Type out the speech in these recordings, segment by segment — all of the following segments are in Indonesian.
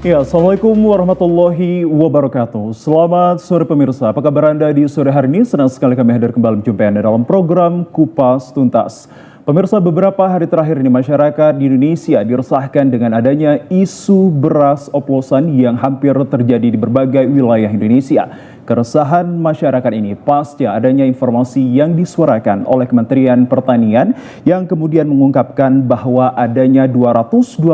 Ya, Assalamualaikum warahmatullahi wabarakatuh. Selamat sore pemirsa, apa kabar Anda di sore hari ini? Senang sekali kami hadir kembali menjumpai Anda dalam program Kupas Tuntas. Pemirsa, beberapa hari terakhir ini masyarakat di Indonesia diresahkan dengan adanya isu beras oplosan yang hampir terjadi di berbagai wilayah Indonesia. Keresahan masyarakat ini pasca adanya informasi yang disuarakan oleh Kementerian Pertanian yang kemudian mengungkapkan bahwa adanya 212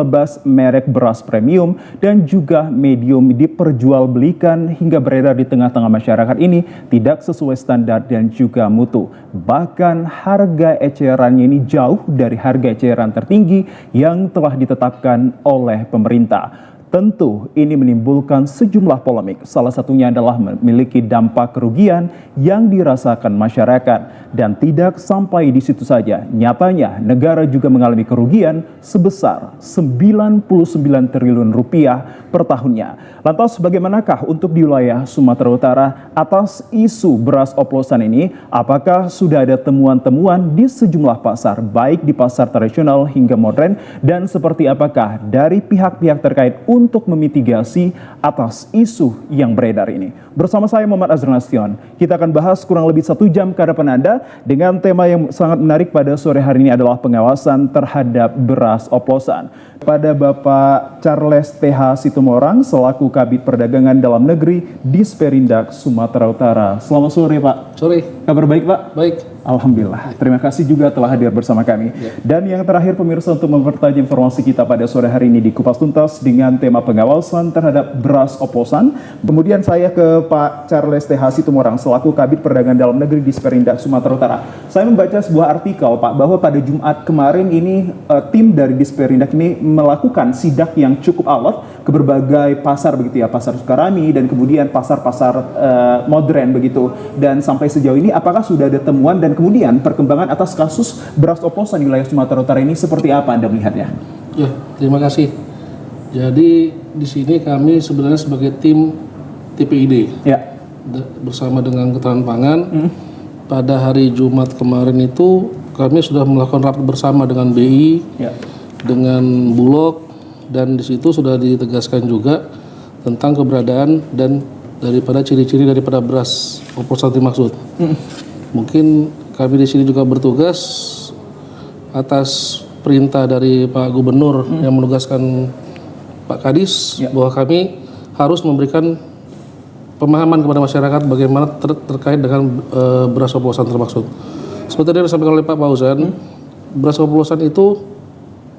merek beras premium dan juga medium diperjualbelikan hingga beredar di tengah-tengah masyarakat ini tidak sesuai standar dan juga mutu. Bahkan harga ecerannya ini jauh dari harga eceran tertinggi yang telah ditetapkan oleh pemerintah. Tentu ini menimbulkan sejumlah polemik. Salah satunya adalah memiliki dampak kerugian yang dirasakan masyarakat. Dan tidak sampai di situ saja. Nyatanya negara juga mengalami kerugian sebesar 99 triliun rupiah per tahunnya. Lantas bagaimanakah untuk di wilayah Sumatera Utara atas isu beras oplosan ini? Apakah sudah ada temuan-temuan di sejumlah pasar, baik di pasar tradisional hingga modern? Dan seperti apakah dari pihak-pihak terkait untuk memitigasi atas isu yang beredar ini? Bersama saya Muhammad Azhar Nasution, kita akan bahas kurang lebih 1 jam ke hadapan Anda dengan tema yang sangat menarik pada sore hari ini adalah pengawasan terhadap beras oplosan. Pada Bapak Charles TH Situmorang selaku Kabid Perdagangan Dalam Negeri Disperindak Sumatera Utara. Selamat sore Pak. Sore. Kabar baik Pak? Baik. Alhamdulillah. Terima kasih juga telah hadir bersama kami. Ya. Dan yang terakhir pemirsa untuk mempertajam informasi kita pada sore hari ini di Kupas Tuntas dengan tema pengawasan terhadap beras oplosan. Kemudian saya ke Pak Charles TH Situmorang selaku Kabid Perdagangan Dalam Negeri Disperindak Sumatera Utara. Saya membaca sebuah artikel Pak bahwa pada Jumat kemarin ini tim dari Disperindak ini melakukan sidak yang cukup alot ke berbagai pasar begitu ya, pasar Sukarami dan kemudian pasar-pasar modern begitu. Dan sampai sejauh ini apakah sudah ada temuan dan kemudian perkembangan atas kasus beras oplosan di wilayah Sumatera Utara ini seperti apa Anda melihatnya? Ya, terima kasih. Jadi di sini kami sebenarnya sebagai tim TPID ya, bersama dengan Ketahanan Pangan pada hari Jumat kemarin itu kami sudah melakukan rapat bersama dengan BI, ya, dengan Bulog, dan di situ sudah ditegaskan juga tentang keberadaan dan daripada ciri-ciri daripada beras oplosan dimaksud. Mungkin kami di sini juga bertugas atas perintah dari Pak Gubernur yang menugaskan Pak Kadis bahwa kami harus memberikan pemahaman kepada masyarakat bagaimana terkait dengan beras oplosan termaksud. Seperti yang disampaikan oleh Pak Fauzan, beras oplosan itu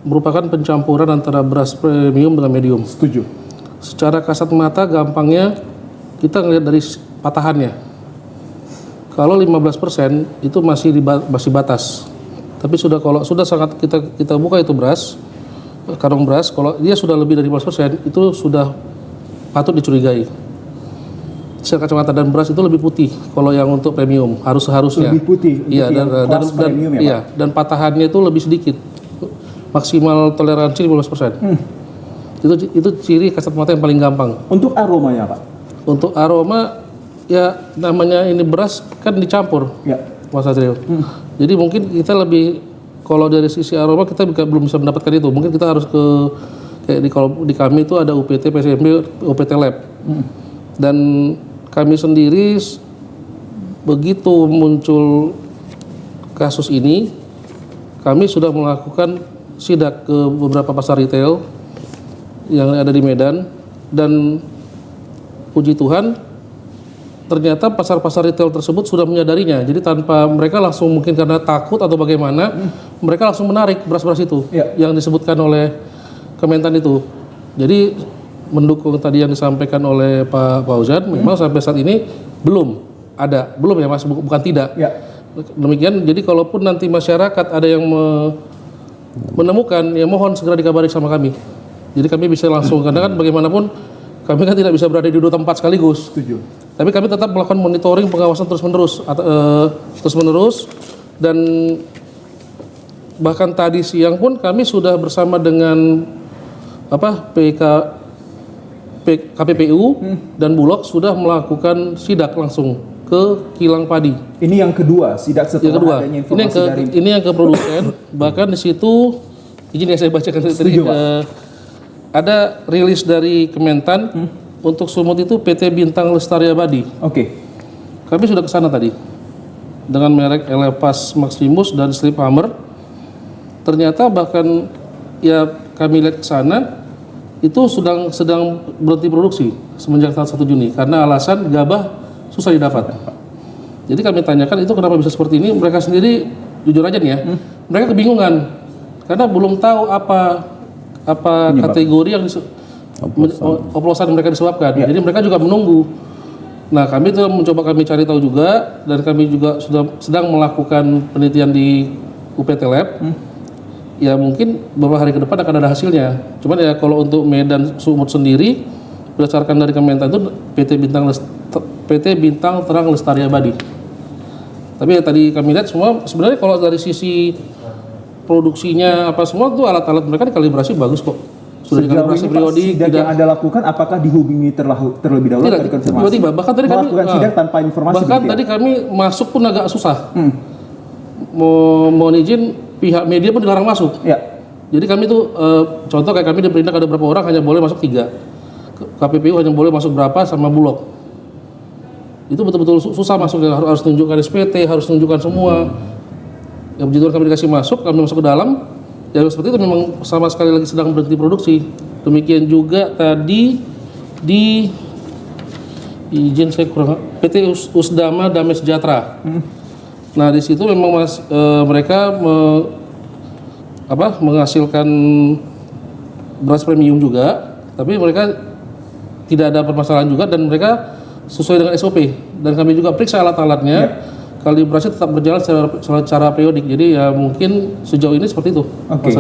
merupakan pencampuran antara beras premium dengan medium. Setuju. Secara kasat mata gampangnya kita ngelihat dari patahannya. Kalau 15% itu masih batas. Tapi kalau sudah sangat kita buka itu beras, karung beras, kalau dia sudah lebih dari 15% itu sudah patut dicurigai. Secara kacamata, dan beras itu lebih putih kalau yang untuk premium harusnya. Lebih putih. Iya, dan patahannya itu lebih sedikit. Maksimal toleransi 15%. Itu ciri kasat mata yang paling gampang. Untuk aromanya Pak? Untuk aroma ya namanya ini beras kan dicampur, ya, Mas Satrio. Jadi mungkin kita lebih, kalau dari sisi aroma kita belum bisa mendapatkan itu. Mungkin kita harus kayak di kami itu ada UPT, PCMB, UPT Lab. Dan kami sendiri begitu muncul kasus ini, kami sudah melakukan sidak ke beberapa pasar retail yang ada di Medan, dan puji Tuhan ternyata pasar-pasar retail tersebut sudah menyadarinya. Jadi tanpa mereka langsung, mungkin karena takut atau bagaimana, mereka langsung menarik beras-beras itu yang disebutkan oleh Kementan itu. Jadi mendukung tadi yang disampaikan oleh Pak Fauzan, memang sampai saat ini belum ya Mas, bukan tidak. Demikian, jadi kalaupun nanti masyarakat ada yang menemukan, ya mohon segera dikabari sama kami. Jadi kami bisa langsung, karena kan bagaimanapun kami kan tidak bisa berada di 2 tempat sekaligus. Setuju. Tapi kami tetap melakukan monitoring, pengawasan terus-menerus, dan bahkan tadi siang pun kami sudah bersama dengan KPPU dan Bulog sudah melakukan sidak langsung ke kilang padi. Ini yang kedua, sidak setelah adanya informasi ini yang ke produsen. Bahkan di situ, izin ya saya bacakan tadi. ada rilis dari Kementan untuk Sumut itu PT Bintang Lestari Abadi. Oke. Kami sudah ke sana tadi dengan merek Elepas Maximus dan Slip Hammer. Ternyata bahkan ya kami lihat ke sana itu sedang berhenti produksi semenjak tanggal 1 Juni karena alasan gabah susah didapat. Jadi kami tanyakan itu kenapa bisa seperti ini, mereka sendiri jujur aja nih ya, mereka kebingungan karena belum tahu apa kategori yang oplosan mereka disebabkan. Jadi mereka juga menunggu. Nah, kami itu mencoba kami cari tahu juga dan kami juga sedang melakukan penelitian di UPT Lab. Ya mungkin beberapa hari ke depan akan ada hasilnya. Cuman ya kalau untuk Medan Sumut sendiri berdasarkan dari Kementan itu PT Bintang Terang Lestari Abadi. Tapi ya tadi kami lihat semua sebenarnya kalau dari sisi produksinya apa semua tuh alat-alat mereka dikalibrasi bagus kok. Sudah dikalibrasi periodik. Sidak yang Anda lakukan apakah dihubungi terlebih dahulu tidak, tiba-tiba bahkan tadi kami melakukan sidak tanpa informasi bahkan tadi kami masuk pun agak susah. Mau izin pihak media pun dilarang masuk. Ya. Jadi kami tuh contoh kayak kami diperintah ada berapa orang hanya boleh masuk 3. KPPU hanya boleh masuk berapa sama Bulog. Itu betul-betul susah masuk, harus tunjukkan SPT, harus tunjukkan semua. Ya begitu kami dikasih masuk, kami masuk ke dalam, ya seperti itu memang sama sekali lagi sedang berhenti produksi. Demikian juga tadi di izin saya kurang PT Usdama Damai Sejahtera. Nah di situ memang mereka menghasilkan beras premium juga, tapi mereka tidak ada permasalahan juga dan mereka sesuai dengan SOP dan kami juga periksa alat-alatnya. Kalibrasi tetap berjalan secara periodik. Jadi ya mungkin sejauh ini seperti itu. Oke.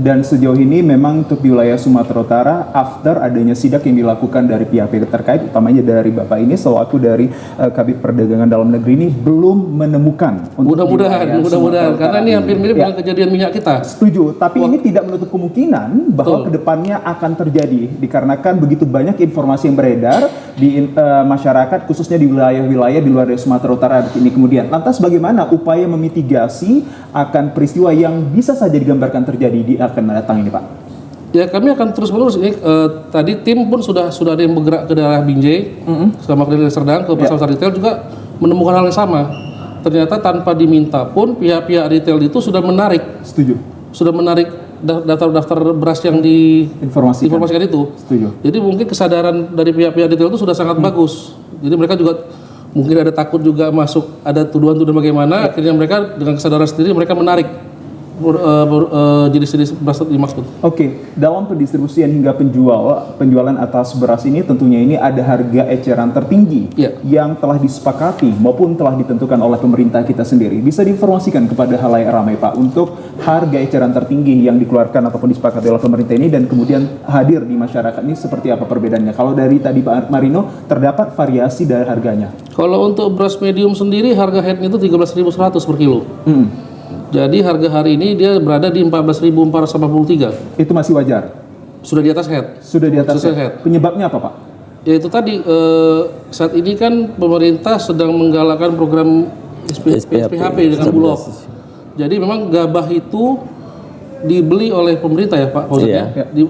Dan sejauh ini memang untuk di wilayah Sumatera Utara, after adanya sidak yang dilakukan dari pihak-pihak terkait, utamanya dari Bapak ini selaku dari Kabid Perdagangan Dalam Negeri ini belum menemukan. Mudah-mudahan karena ini hampir mirip dengan kejadian minyak kita. Setuju. Tapi ini tidak menutup kemungkinan bahwa kedepannya akan terjadi dikarenakan begitu banyak informasi yang beredar di masyarakat, khususnya di wilayah-wilayah di luar dari Sumatera Utara ini kemudian. Lantas bagaimana upaya memitigasi akan peristiwa yang bisa saja digambarkan terjadi akan mendatang ini, Pak? Ya kami akan terus menerus. Tadi tim pun sudah ada yang bergerak ke daerah Binjai, sama ke daerah Serdang, ke pasar retail juga menemukan hal yang sama. Ternyata tanpa diminta pun pihak-pihak retail itu sudah menarik. Setuju. Sudah menarik daftar-daftar beras yang diinformasikan itu. Setuju. Jadi mungkin kesadaran dari pihak-pihak retail itu sudah sangat bagus. Jadi mereka juga mungkin ada takut juga masuk, ada tuduhan-tuduhan bagaimana, akhirnya mereka dengan kesadaran sendiri mereka menarik jenis-jenis beras dimaksud. Oke, dalam pendistribusian hingga penjualan atas beras ini tentunya ini ada harga eceran tertinggi yang telah disepakati maupun telah ditentukan oleh pemerintah kita sendiri. Bisa diinformasikan kepada halayak ramai, Pak, untuk harga eceran tertinggi yang dikeluarkan ataupun disepakati oleh pemerintah ini dan kemudian hadir di masyarakat ini seperti apa perbedaannya? Kalau dari tadi Pak Marino terdapat variasi dari harganya. Kalau untuk beras medium sendiri harga headnya itu 13.100 per kilo. Jadi harga hari ini dia berada di 14.483. Itu masih wajar? Sudah di atas head. Sudah di atas head. Penyebabnya apa, Pak? Ya itu tadi saat ini kan pemerintah sedang menggalakkan program SPHP dengan Bulog. Jadi memang gabah itu dibeli oleh pemerintah ya Pak,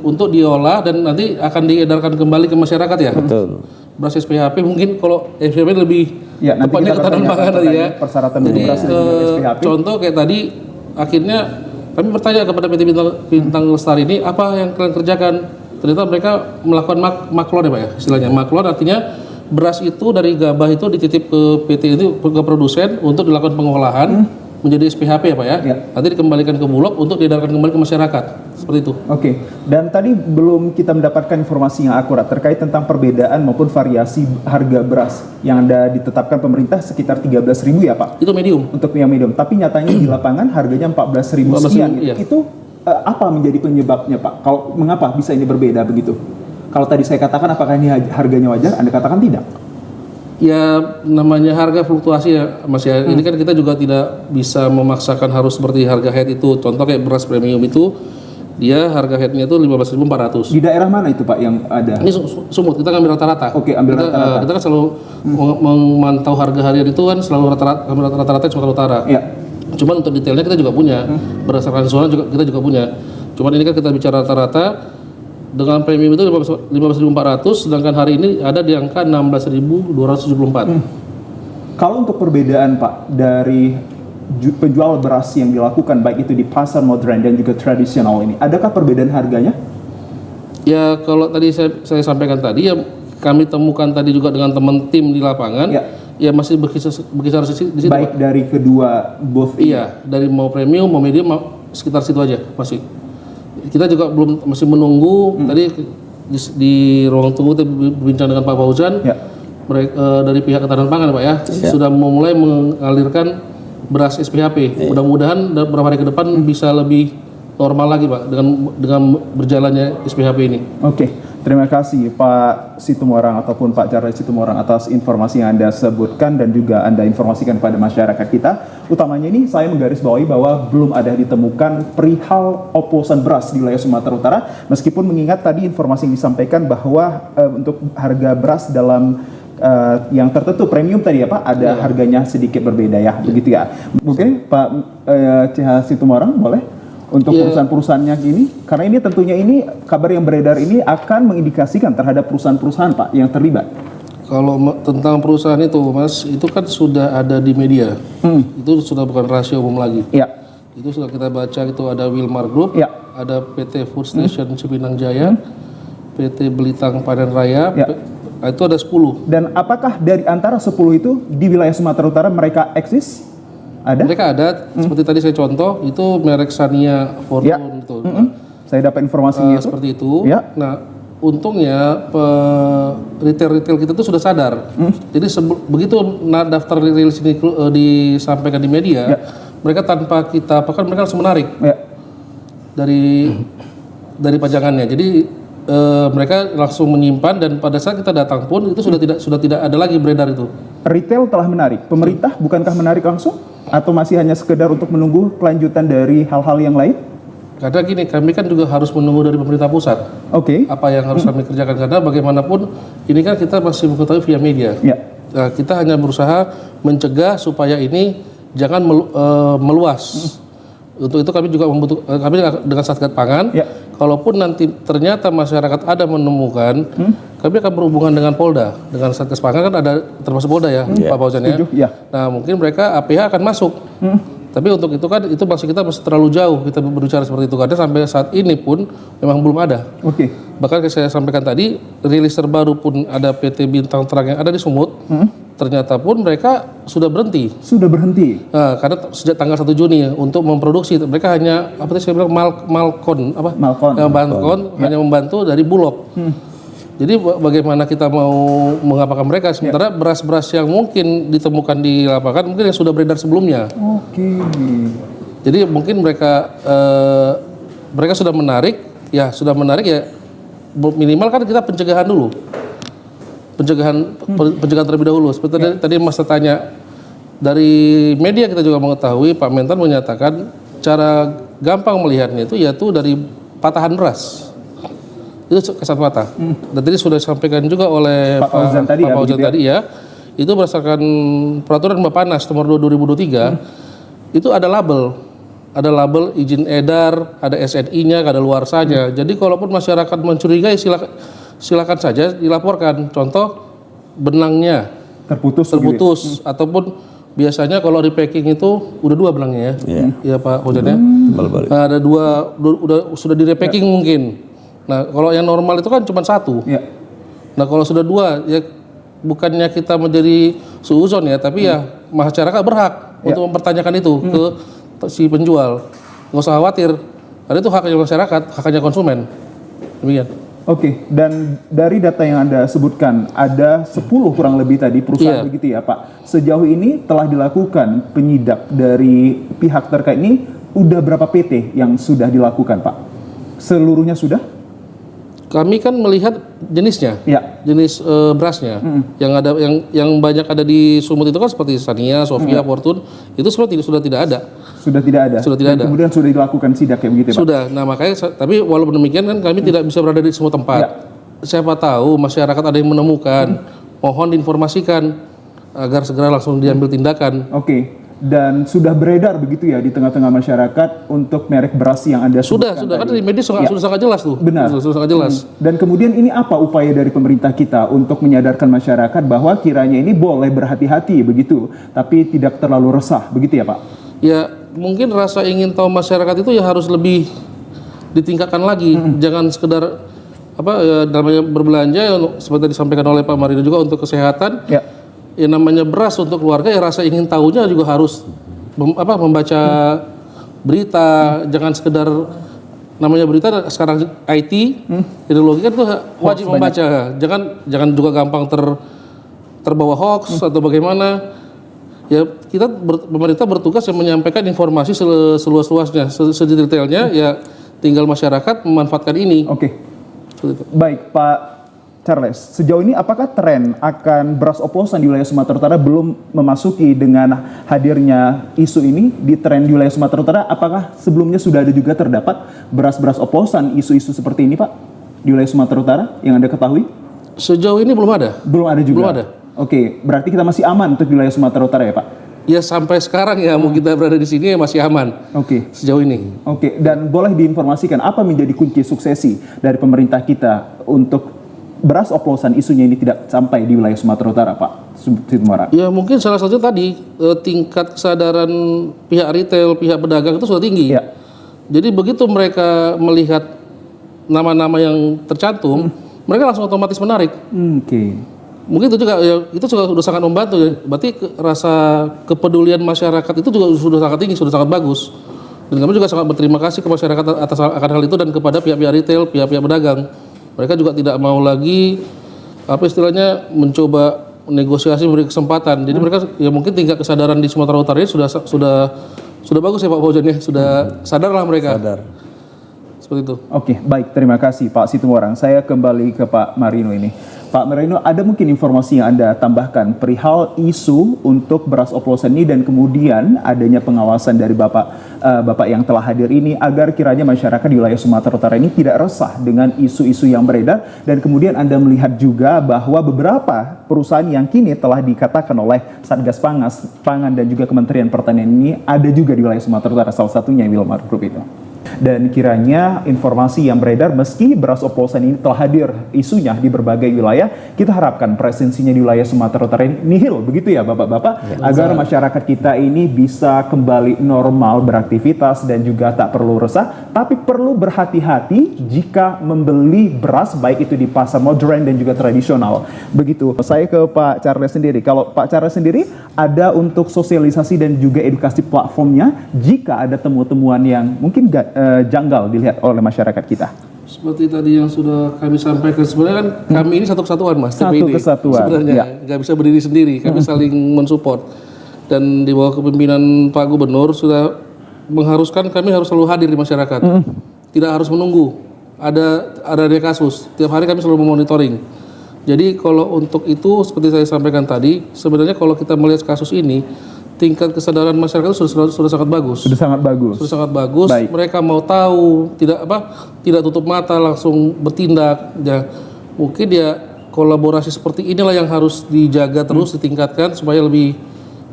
untuk diolah dan nanti akan diedarkan kembali ke masyarakat ya. Betul. Beras SPHP mungkin kalau SPHP lebih tepatnya ketahanan pangan tadi ya. Persyaratan jadi contoh kayak tadi akhirnya kami bertanya kepada PT Bintang Lestari ini apa yang kalian kerjakan. Ternyata mereka melakukan maklon ya Pak ya istilahnya. Maklon artinya beras itu dari gabah itu dititip ke PT itu ke produsen untuk dilakukan pengolahan menjadi SPHP ya Pak ya. Nanti dikembalikan ke Bulog untuk diedarkan kembali ke masyarakat. Seperti itu. Oke. Dan tadi belum kita mendapatkan informasi yang akurat terkait tentang perbedaan maupun variasi harga beras yang ada ditetapkan pemerintah sekitar 13.000 ya Pak? Itu medium. Untuk yang medium. Tapi nyatanya di lapangan harganya 14.000 sekian. Itu apa menjadi penyebabnya Pak? Kalau mengapa bisa ini berbeda begitu? Kalau tadi saya katakan apakah ini harganya wajar? Anda katakan tidak? Ya namanya harga fluktuasi ya Mas ya. Ini kan kita juga tidak bisa memaksakan harus seperti harga head itu. Contoh kayak beras premium itu dia harga headnya itu 15.400. Di daerah mana itu Pak yang ada? Ini Sumut, kita ngambil rata-rata. Oke, ambil rata-rata. Kita kan selalu memantau harga harian itu kan selalu rata-rata Sumatera Utara. Iya. Cuman untuk detailnya kita juga punya. Berdasarkan zona kita juga punya. Cuman ini kan kita bicara rata-rata Dengan premium itu 15.400, sedangkan hari ini ada di angka 16.274. Kalau untuk perbedaan Pak dari penjual beras yang dilakukan baik itu di pasar modern dan juga tradisional ini, adakah perbedaan harganya? Ya kalau tadi saya sampaikan tadi ya kami temukan tadi juga dengan teman tim di lapangan, ya masih berkisar di situ. Baik Pak, dari kedua booth ini? Iya, dari mau premium mau medium sekitar situ aja masih. Kita juga masih menunggu. Tadi di ruang tunggu kita berbincang dengan Pak Fauzan. Dari pihak Ketahanan Pangan Pak ya, sudah mulai mengalirkan beras SPHP. Mudah-mudahan beberapa hari ke depan bisa lebih normal lagi Pak dengan berjalannya SPHP ini. Oke. Terima kasih Pak Situmorang ataupun Pak Charles Situmorang atas informasi yang Anda sebutkan dan juga Anda informasikan kepada masyarakat kita. Utamanya ini saya menggarisbawahi bahwa belum ada ditemukan perihal oplosan beras di wilayah Sumatera Utara, meskipun mengingat tadi informasi yang disampaikan bahwa untuk harga beras dalam yang tertentu premium tadi ya Pak, ada harganya sedikit berbeda ya, begitu ya. Mungkin Pak CH Situmorang boleh? Untuk perusahaan-perusahaannya gini, karena ini tentunya ini kabar yang beredar ini akan mengindikasikan terhadap perusahaan-perusahaan Pak yang terlibat. Kalau tentang perusahaan itu Mas, itu kan sudah ada di media, itu sudah bukan rahasia umum lagi. Itu sudah kita baca, itu ada Wilmar Group, ada PT Food Station Cipinang Jaya, PT Belitang Panen Raya, itu ada 10. Dan apakah dari antara 10 itu di wilayah Sumatera Utara mereka eksis? Ada? Mereka ada, seperti tadi saya contoh, itu merek Sania Fortune itu. Saya dapat informasinya seperti itu. Nah, untungnya retail kita itu sudah sadar. Jadi begitu daftar retail sini disampaikan di media, mereka tanpa kita apakan mereka langsung menarik dari pajangannya. Jadi mereka langsung menyimpan dan pada saat kita datang pun itu sudah tidak ada lagi beredar itu. Retail telah menarik. Pemerintah bukankah menarik langsung? Atau masih hanya sekedar untuk menunggu kelanjutan dari hal-hal yang lain? Karena gini, kami kan juga harus menunggu dari pemerintah pusat. Apa yang harus kami kerjakan, karena bagaimanapun ini kan kita masih mengetahui via media. Nah, kita hanya berusaha mencegah supaya ini jangan meluas. Untuk itu kami juga kami dengan Satgas Pangan. Kalaupun nanti ternyata masyarakat ada menemukan, kami akan berhubungan dengan Polda, dengan Satgas Pangan kan ada termasuk Polda ya, Pak Fauzan ya. Nah mungkin mereka APH akan masuk. Tapi untuk itu kan itu masih kita masih terlalu jauh kita berbicara seperti itu karena sampai saat ini pun memang belum ada. Bahkan saya sampaikan tadi rilis terbaru pun ada PT Bintang Terang yang ada di Sumut. Ternyata pun mereka sudah berhenti. Nah, karena sejak tanggal 1 Juni untuk memproduksi mereka hanya apa tadi saya bilang Malkon hanya membantu dari Bulog. Jadi bagaimana kita mau mengapakan mereka sementara beras-beras yang mungkin ditemukan di lapangan mungkin yang sudah beredar sebelumnya. Jadi mungkin mereka sudah menarik ya minimal kan kita pencegahan dulu. Pencegahan terlebih dahulu. Seperti tadi Mas tanya, dari media kita juga mengetahui Pak Mentan menyatakan cara gampang melihatnya itu yaitu dari patahan beras. Itu kesan patah. Dan tadi sudah disampaikan juga oleh Pak Fauzan tadi ya. Itu berdasarkan peraturan Bappenas nomor 2 2023 itu ada label izin edar, ada SNI-nya, ada luarsanya. Jadi kalaupun masyarakat mencurigai silakan saja dilaporkan. Contoh benangnya terputus ataupun biasanya kalau repacking itu udah 2 benangnya ya Pak Fauzan ya. Ada 2 sudah di repacking mungkin. Nah kalau yang normal itu kan cuma 1. Nah kalau sudah 2 ya bukannya kita menjadi suuzon ya, tapi ya masyarakat berhak untuk mempertanyakan itu ke si penjual. Nggak usah khawatir, karena itu haknya masyarakat, haknya konsumen. Demikian. Dan dari data yang Anda sebutkan, ada 10 kurang lebih tadi perusahaan begitu ya Pak. Sejauh ini telah dilakukan penyidak dari pihak terkait ini, udah berapa PT yang sudah dilakukan Pak? Seluruhnya sudah? Kami kan melihat jenisnya, jenis berasnya. Yang banyak ada di Sumut itu kan seperti Sania, Sofia, Fortune, itu semua sudah tidak ada. Sudah tidak ada. Kemudian sudah dilakukan sidak kayak begitu Pak? Sudah. Nah makanya, tapi walaupun demikian kan kami tidak bisa berada di semua tempat. Siapa tahu masyarakat ada yang menemukan, mohon diinformasikan agar segera langsung diambil tindakan. Dan sudah beredar begitu ya di tengah-tengah masyarakat untuk merek beras yang Anda Sudah kan di media sudah sangat jelas tuh. Benar. Sudah sangat jelas. Dan kemudian ini apa upaya dari pemerintah kita untuk menyadarkan masyarakat bahwa kiranya ini boleh berhati-hati begitu, tapi tidak terlalu resah begitu ya Pak? Ya mungkin rasa ingin tahu masyarakat itu ya harus lebih ditingkatkan lagi. Jangan sekedar namanya berbelanja ya, seperti disampaikan oleh Pak Marino juga untuk kesehatan. Ya namanya beras untuk keluarga ya rasa ingin tahunya juga harus membaca berita, jangan sekedar namanya berita sekarang IT teknologi kan itu wajib membaca. Jangan juga gampang terbawa hoax atau bagaimana. Ya kita pemerintah bertugas yang menyampaikan informasi seluas-luasnya, sedetailnya ya tinggal masyarakat memanfaatkan ini. Oke. Baik Pak Charles, sejauh ini apakah tren akan beras oplosan di wilayah Sumatera Utara belum memasuki dengan hadirnya isu ini di tren di wilayah Sumatera Utara? Apakah sebelumnya sudah ada juga terdapat beras-beras oplosan isu-isu seperti ini Pak di wilayah Sumatera Utara yang Anda ketahui? Sejauh ini belum ada. Belum ada juga? Belum ada. Oke, berarti kita masih aman untuk wilayah Sumatera Utara ya Pak? Ya sampai sekarang ya mau kita berada di sini ya masih aman. Oke. Sejauh ini. Oke, dan boleh diinformasikan apa menjadi kunci suksesi dari pemerintah kita untuk beras oplosan isunya ini tidak sampai di wilayah Sumatera Utara, Pak Situmorang? Ya mungkin salah satunya tadi tingkat kesadaran pihak retail, pihak pedagang itu sudah tinggi. Ya. Jadi begitu mereka melihat nama-nama yang tercantum, mereka langsung otomatis menarik. Oke. Mungkin itu juga ya, itu sudah sangat membantu ya. Berarti rasa kepedulian masyarakat itu juga sudah sangat tinggi, sudah sangat bagus. Dan kami juga sangat berterima kasih ke masyarakat atas akan hal itu dan kepada pihak-pihak retail, pihak-pihak pedagang. Mereka juga tidak mau lagi mencoba negosiasi, memberi kesempatan. Jadi mereka ya mungkin tingkat kesadaran di Sumatera Utara ini sudah bagus ya Pak Fauzan ya, sudah sadarlah mereka. Sadar. Seperti itu. Oke, baik, terima kasih Pak Situmorang. Saya kembali ke Pak Marino ini. Pak Marino, ada mungkin informasi yang Anda tambahkan perihal isu untuk beras oplosan ini dan kemudian adanya pengawasan dari Bapak yang telah hadir ini agar kiranya masyarakat di wilayah Sumatera Utara ini tidak resah dengan isu-isu yang beredar, dan kemudian Anda melihat juga bahwa beberapa perusahaan yang kini telah dikatakan oleh Satgas Pangan dan juga Kementerian Pertanian ini ada juga di wilayah Sumatera Utara, salah satunya Wilmar Group itu. Dan kiranya informasi yang beredar meski beras oplosan ini telah hadir isunya di berbagai wilayah, kita harapkan presensinya di wilayah Sumatera Utara ini nihil begitu ya Bapak-Bapak, agar masyarakat kita ini bisa kembali normal beraktivitas dan juga tak perlu resah, tapi perlu berhati-hati jika membeli beras baik itu di pasar modern dan juga tradisional. Begitu. Saya ke Pak Charles sendiri. Kalau Pak Charles sendiri ada untuk sosialisasi dan juga edukasi platformnya jika ada temuan-temuan yang mungkin janggal dilihat oleh masyarakat kita. Seperti tadi yang sudah kami sampaikan, sebenarnya kan kami ini satu kesatuan Mas. Satu kesatuan. Sebenarnya nggak bisa berdiri sendiri, kami saling mensupport. Dan di bawah kepemimpinan Pak Gubernur sudah mengharuskan kami harus selalu hadir di masyarakat. Tidak harus menunggu ada kasus. Tiap hari kami selalu memonitoring. Jadi kalau untuk itu seperti saya sampaikan tadi, sebenarnya kalau kita melihat kasus ini, tingkat kesadaran masyarakat sudah sangat bagus. Sudah sangat bagus. Baik. Mereka mau tahu, tidak tutup mata, langsung bertindak. Ya, mungkin ya kolaborasi seperti inilah yang harus dijaga terus, ditingkatkan supaya lebih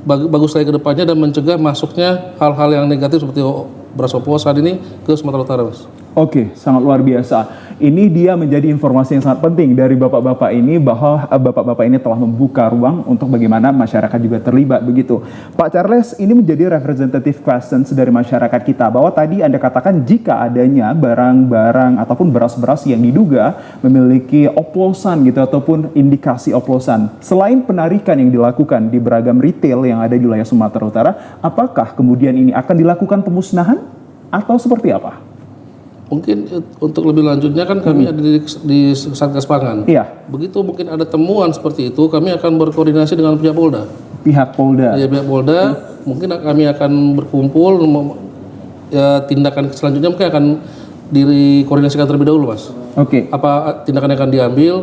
bagus lagi ke depannya dan mencegah masuknya hal-hal yang negatif seperti beras oplosan ini ke Sumatera Utara, Mas. Oke, sangat luar biasa. Ini dia menjadi informasi yang sangat penting dari Bapak-Bapak ini bahwa Bapak-Bapak ini telah membuka ruang untuk bagaimana masyarakat juga terlibat begitu. Pak Charles, ini menjadi representative questions dari masyarakat kita bahwa tadi Anda katakan jika adanya barang-barang ataupun beras-beras yang diduga memiliki oplosan gitu ataupun indikasi oplosan. Selain penarikan yang dilakukan di beragam retail yang ada di wilayah Sumatera Utara, apakah kemudian ini akan dilakukan pemusnahan atau seperti apa? Mungkin untuk lebih lanjutnya kan kami ada di Satgas Pangan. Iya. Begitu mungkin ada temuan seperti itu, kami akan berkoordinasi dengan pihak Polda. Pihak Polda. Ya, pihak Polda, mungkin kami akan berkumpul, ya tindakan selanjutnya mungkin akan dikoordinasikan terlebih dahulu, Mas. Oke. Apa tindakan yang akan diambil?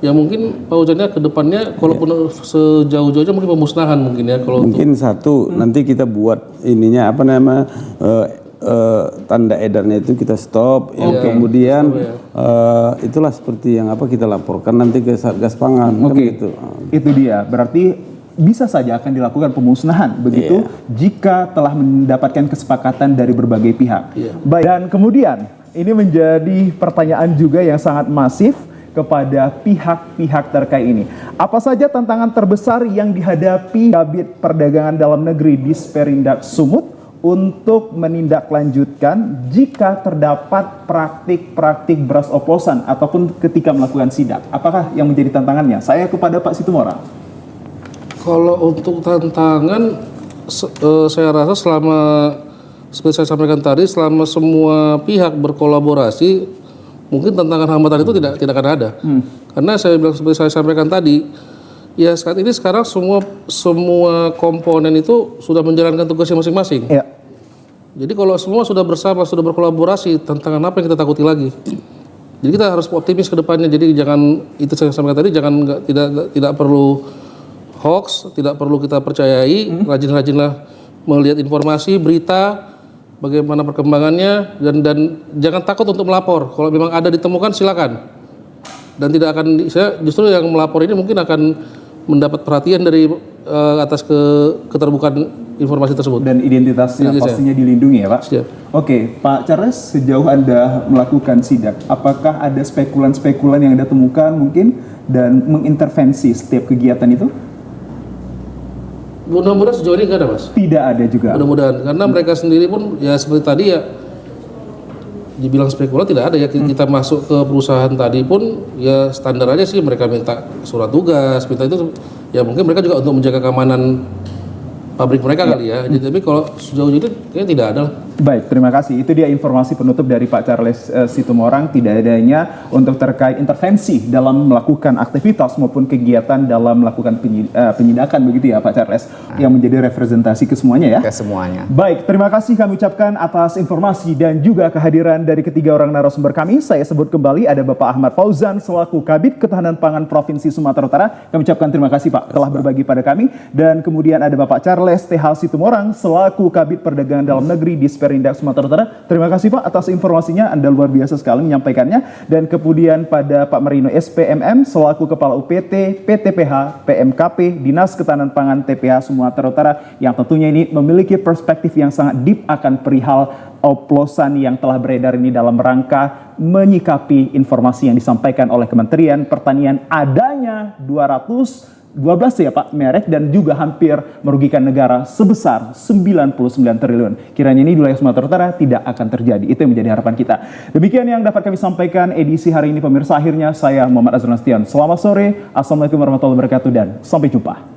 Ya mungkin Pak Ujannya ke depannya, kalaupun sejauh-jauhnya mungkin pemusnahan mungkin ya. Kalau mungkin satu nanti kita buat ininya tanda edarnya itu kita stop, yang kemudian itulah seperti yang kita laporkan nanti ke Satgas Pangan. Oke, itu dia. Berarti bisa saja akan dilakukan pemusnahan begitu jika telah mendapatkan kesepakatan dari berbagai pihak. Baik, dan kemudian ini menjadi pertanyaan juga yang sangat masif kepada pihak-pihak terkait ini. Apa saja tantangan terbesar yang dihadapi Kabid Perdagangan Dalam Negeri Disperindak Sumut untuk menindaklanjutkan jika terdapat praktik-praktik beras oplosan ataupun ketika melakukan sidak? Apakah yang menjadi tantangannya? Saya kepada Pak Situmorang. Kalau untuk tantangan, saya rasa selama, seperti saya sampaikan tadi, selama semua pihak berkolaborasi, mungkin tantangan hambatan itu tidak akan ada. Karena saya bilang seperti saya sampaikan tadi, ya saat ini sekarang semua komponen itu sudah menjalankan tugasnya masing-masing. Ya. Jadi kalau semua sudah bersama, sudah berkolaborasi, tantangan apa yang kita takuti lagi? Jadi kita harus optimis ke depannya. Jadi jangan, itu saya sampaikan tadi, jangan tidak perlu hoax, tidak perlu kita percayai, rajin-rajinlah melihat informasi, berita, bagaimana perkembangannya, dan jangan takut untuk melapor. Kalau memang ada ditemukan silakan. Dan tidak akan, justru yang melapor ini mungkin akan mendapat perhatian dari atas keterbukaan informasi tersebut. Dan identitasnya pastinya dilindungi ya Pak? Siap. Oke, Pak Charles, sejauh Anda melakukan sidak, apakah ada spekulan-spekulan yang Anda temukan mungkin dan mengintervensi setiap kegiatan itu? Mudah-mudahan sejauh ini nggak ada, Mas. Tidak ada juga. Mudah-mudahan, karena mereka sendiri pun ya seperti tadi ya, dibilang spekulan tidak ada ya. Kita masuk ke perusahaan tadi pun ya standar aja sih, mereka minta surat tugas, minta itu ya mungkin mereka juga untuk menjaga keamanan pabrik mereka kali ya. Jadi, tapi kalau sejauh ini kayaknya tidak ada lah. Baik, terima kasih. Itu dia informasi penutup dari Pak Charles Situmorang. Tidak adanya untuk terkait intervensi dalam melakukan aktivitas maupun kegiatan dalam melakukan penyidakan begitu ya Pak Charles, yang menjadi representasi ke semuanya ya? Ke semuanya. Baik, terima kasih kami ucapkan atas informasi dan juga kehadiran dari ketiga orang narasumber kami. Saya sebut kembali ada Bapak Ahmad Fauzan selaku Kabid Ketahanan Pangan Provinsi Sumatera Utara. Kami ucapkan terima kasih Pak telah berbagi pada kami. Dan kemudian ada Bapak Charles TH Situmorang selaku Kabid Perdagangan Dalam Negeri Disperindak Sumatera Utara. Terima kasih Pak atas informasinya, Anda luar biasa sekali menyampaikannya. Dan kemudian pada Pak Marino SPMM selaku Kepala UPT, PTPH, PMKP, Dinas Ketahanan Pangan TPH Sumatera Utara, yang tentunya ini memiliki perspektif yang sangat deep akan perihal oplosan yang telah beredar ini dalam rangka menyikapi informasi yang disampaikan oleh Kementerian Pertanian adanya 212 ya Pak merek dan juga hampir merugikan negara sebesar 99 triliun. Kiranya ini di wilayah Sumatera Utara tidak akan terjadi. Itu yang menjadi harapan kita. Demikian yang dapat kami sampaikan edisi hari ini pemirsa. Akhirnya saya Muhammad Azrul Nastion. Selamat sore. Assalamualaikum warahmatullahi wabarakatuh dan sampai jumpa.